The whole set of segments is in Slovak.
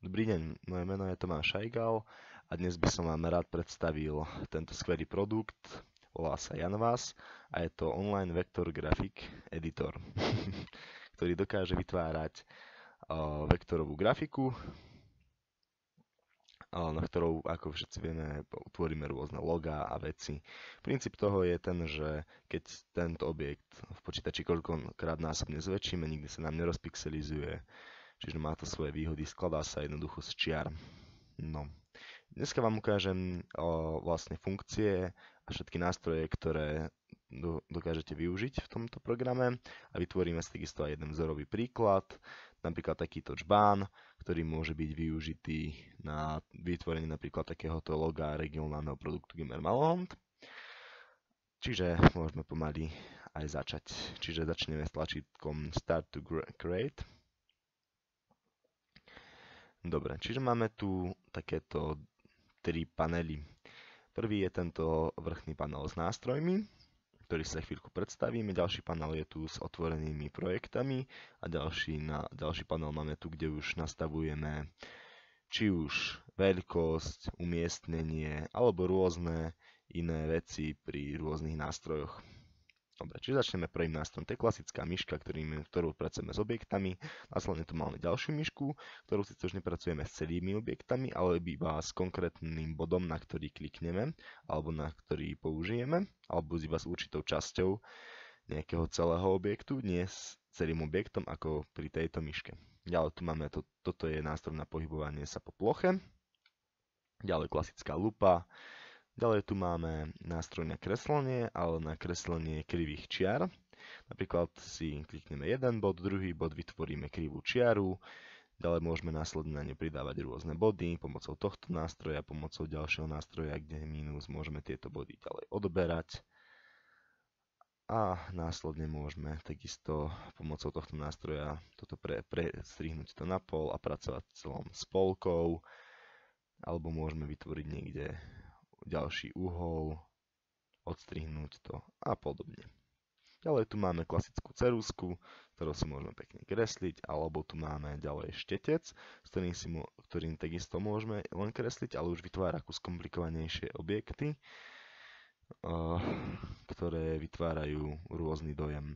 Dobrý deň, moje meno je Tomáš Šajgal a dnes by som vám rád predstavil tento skvelý produkt. Volá sa Canvas a je to online vektor grafik editor, ktorý dokáže vytvárať vektorovú grafiku, na ktorou, ako všetci vieme, utvoríme rôzne logá a veci. Princíp toho je ten, že keď tento objekt v počítači koľkokrát násobne zväčšíme, nikdy sa nám nerozpixelizuje, čiže má to svoje výhody, skladá sa jednoducho z čiar. No. Dneska vám ukážem vlastne funkcie a všetky nástroje, ktoré dokážete využiť v tomto programe a vytvoríme si takisto aj jeden vzorový príklad, napríklad takýto čbán, ktorý môže byť využitý na vytvorenie napríklad takéhoto loga regionálneho produktu Gimmer Malhond. Čiže môžeme pomaly aj začať. Čiže začneme s tlačítkom Start to Create. Dobre, čiže máme tu takéto tri panely. Prvý je tento vrchný panel s nástrojmi, ktorý sa chvíľku predstavíme. Ďalší panel je tu s otvorenými projektami a ďalší panel máme tu, kde už nastavujeme či už veľkosť, umiestnenie alebo rôzne iné veci pri rôznych nástrojoch. Dobre, čiže začneme prvým nástrojom. To je klasická myška, ktorú pracujeme s objektami. Následne tu máme ďalšiu myšku, ktorú síce už nepracujeme s celými objektami, ale iba s konkrétnym bodom, na ktorý klikneme, alebo na ktorý použijeme, alebo iba s určitou časťou nejakého celého objektu, nie s celým objektom, ako pri tejto myške. Ďalej tu máme, toto je nástroj na pohybovanie sa po ploche. Ďalej klasická lupa. Ďalej tu máme nástroj na kreslenie, ale na kreslenie krivých čiar. Napríklad si klikneme jeden bod, druhý bod, vytvoríme krivú čiaru. Ďalej môžeme následne na ňu pridávať rôzne body pomocou tohto nástroja, pomocou ďalšieho nástroja, kde je mínus, môžeme tieto body ďalej odoberať. A následne môžeme takisto pomocou tohto nástroja toto prestrihnúť to na pol a pracovať celom spolkou. Alebo môžeme vytvoriť niekde ďalší uhol, odstrihnúť to a podobne. Ďalej tu máme klasickú ceruzku, ktorou si môžeme pekne kresliť, alebo tu máme ďalej štetec, ktorým takisto môžeme len kresliť, ale už vytvára kus komplikovanejšie objekty, ktoré vytvárajú rôzny dojem.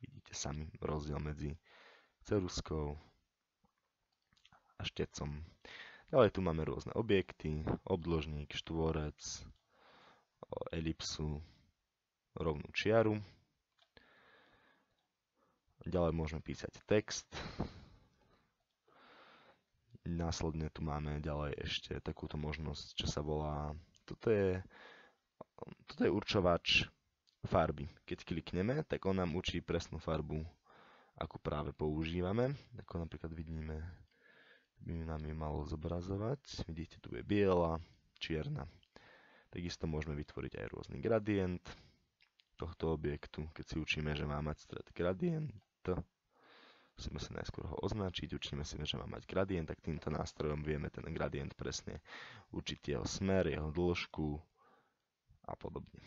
Vidíte sami rozdiel medzi ceruzkou a štetcom. Ďalej tu máme rôzne objekty, obdĺžnik, štvorec, elipsu, rovnú čiaru. Ďalej môžeme písať text. Následne tu máme ďalej ešte takúto možnosť, čo sa volá, toto je určovač farby. Keď klikneme, tak on nám určí presnú farbu, akú práve používame. Ako napríklad vidíme, by nám ju malo zobrazovať. Vidíte, tu je biela, čierna. Takisto môžeme vytvoriť aj rôzny gradient tohto objektu. Keď si učíme, že má mať stred gradient, musíme si najskôr ho označiť. Učíme si, že má mať gradient, tak týmto nástrojom vieme ten gradient presne určiť jeho smer, jeho dĺžku a podobne.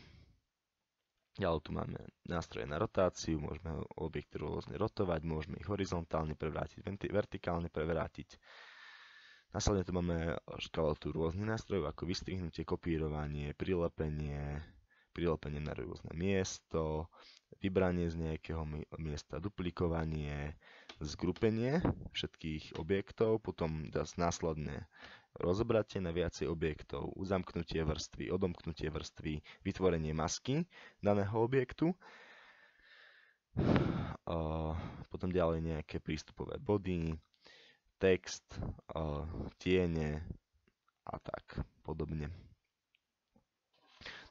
Ďalej tu máme nástroje na rotáciu, môžeme objekty rôzne rotovať, môžeme ich horizontálne prevrátiť, vertikálne prevrátiť. Následne tu máme škálu rôznych nástrojov, ako vystrihnutie, kopírovanie, prilepenie na rôzne miesto, vybranie z nejakého miesta, duplikovanie, zgrupenie všetkých objektov, potom následne rozobratie na viacej objektov, uzamknutie vrstvy, odomknutie vrstvy, vytvorenie masky daného objektu. Potom ďalej nejaké prístupové body, text, tiene a tak podobne.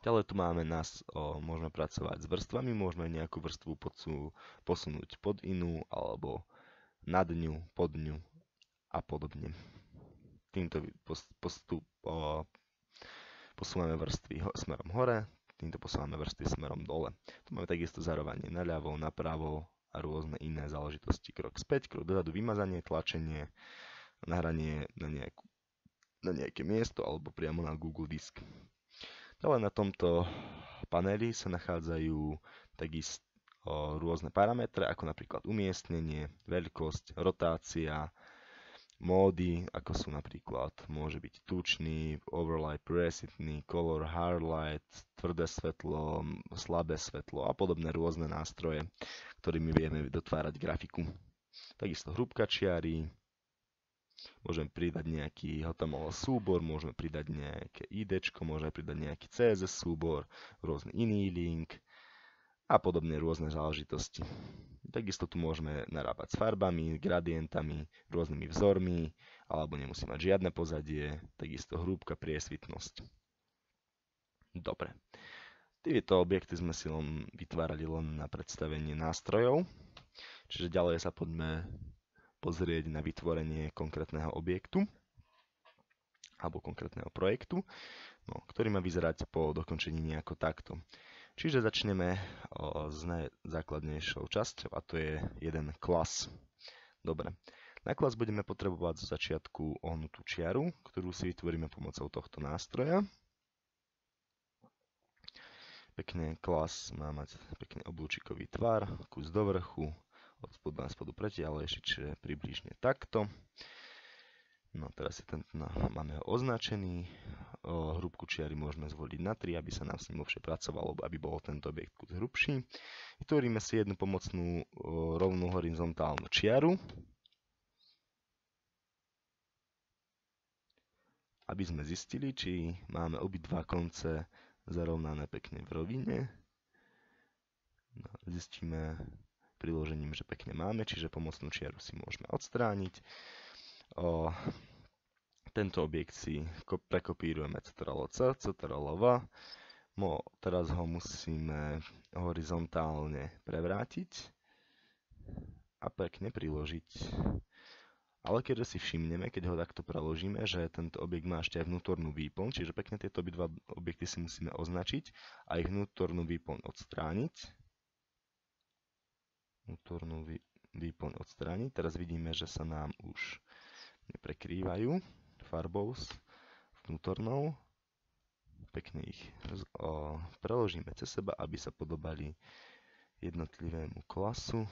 Ďalej tu máme môžeme pracovať s vrstvami, môžeme nejakú vrstvu posunúť pod inú alebo nad ňu, pod ňu a podobne. Týmto posúvame vrstvy smerom hore, týmto posúvame vrstvy smerom dole. Tu máme takisto zarovanie naľavo, napravo a rôzne iné záležitosti. Krok späť, krok dozadu, vymazanie, tlačenie, nahranie na nejaké miesto alebo priamo na Google disk. Ďalej na tomto paneli sa nachádzajú takisto rôzne parametre, ako napríklad umiestnenie, veľkosť, rotácia, módy, ako sú napríklad, môže byť tučný, overlay presitný, color highlight, tvrdé svetlo, slabé svetlo a podobné rôzne nástroje, ktorými vieme dotvárať grafiku. Takisto hrúbka čiary, môžeme pridať nejaký HTML súbor, môžeme pridať nejaké IDčko, môžeme pridať nejaký CSS súbor, rôzny iný link a podobne rôzne záležitosti. Takisto tu môžeme narábať s farbami, gradientami, rôznymi vzormi, alebo nemusí mať žiadne pozadie, takisto hrúbka, priesvitnosť. Dobre. Tieto objekty sme si len vytvárali len na predstavenie nástrojov, čiže ďalej sa poďme pozrieť na vytvorenie konkrétneho objektu alebo konkrétneho projektu, ktorý má vyzerať po dokončení nejako takto. Čiže začneme s najzákladnejšou časťou a to je jeden klas. Dobre, na klas budeme potrebovať zo začiatku ohnutú čiaru, ktorú si vytvoríme pomocou tohto nástroja. Pekne klas má mať pekne oblúčikový tvar, kus do vrchu, od spodu na spodu pretiahlejší, čiže približne takto. No teraz máme ho označený, hrúbku čiary môžeme zvoliť na 3, aby sa nám s ním lepšie pracovalo, aby bol tento objekt kus hrubší. Vytvoríme si jednu pomocnú rovnú horizontálnu čiaru, aby sme zistili, či máme obidva konce zarovnané pekne v rovine. No, zistíme priložením, že pekne máme, čiže pomocnú čiaru si môžeme odstrániť. Tento objekt si prekopírujeme Ctrl+C, Ctrl+V. Teraz ho musíme horizontálne prevrátiť a pekne priložiť. Ale keďže si všimneme, keď ho takto preložíme, že tento objekt má ešte aj vnútornú výplň, čiže pekne tieto obidva objekty si musíme označiť a ich vnútornú výplň odstrániť. Teraz vidíme, že sa nám už neprekrývajú farbou vnútornou. Pekne ich preložíme cez seba, aby sa podobali jednotlivému klasu.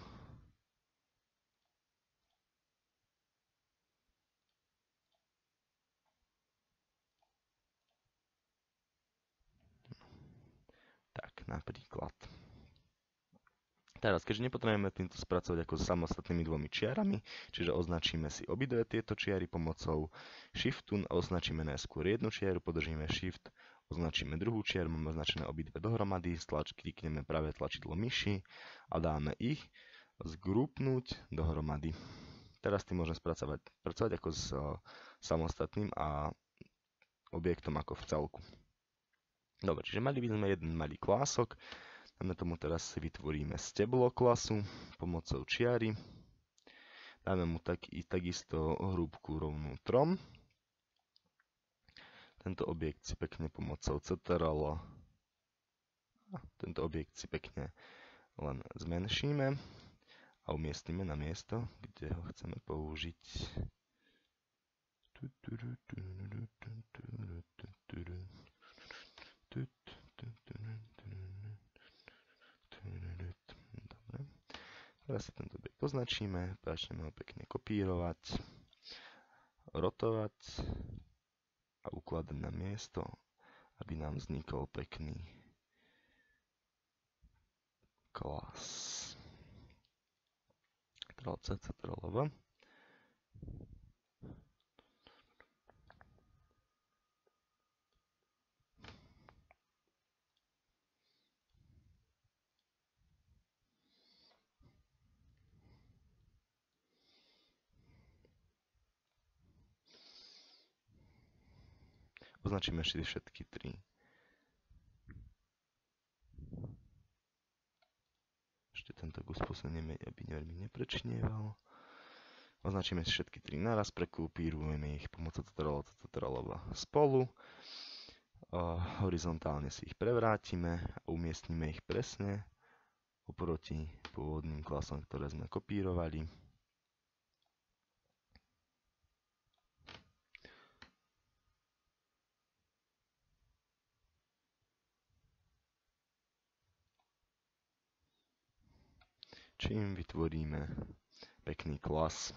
Tak, napríklad. Teraz, keďže nepotrebujeme týmto spracovať ako s samostatnými dvomi čiarami, čiže označíme si obidve tieto čiary pomocou Shiftu a označíme najskôr jednu čiaru, podržíme Shift, označíme druhú čiaru, máme označené obidve dohromady, klikneme pravé tlačidlo myši a dáme ich zgrupnúť dohromady. Teraz tým môžeme pracovať ako s samostatným a objektom ako v celku. Dobre, čiže mali by sme jeden malý klások. Dáme tomu teraz si vytvoríme steblo klasu pomocou čiary. Dáme mu takisto hrúbku rovnú 3. Tento objekt si pekne pomocou Ctrl. Tento objekt si pekne len zmenšíme a umiestnime na miesto, kde ho chceme použiť. Teraz si tento objekt označíme, začneme ho pekne kopírovať, rotovať a ukladať na miesto, aby nám vznikol pekný klas. Ctrl+C, Ctrl+V. Označíme si všetky 3. Ešte tento kus posunieme, aby veľmi neprečnieval. Označíme si všetky 3 naraz, prekopírujeme ich pomocou Ctrl+V spolu. Horizontálne si ich prevrátime a umiestnime ich presne oproti pôvodným klasom, ktoré sme kopírovali. Čím vytvoríme pekný klas.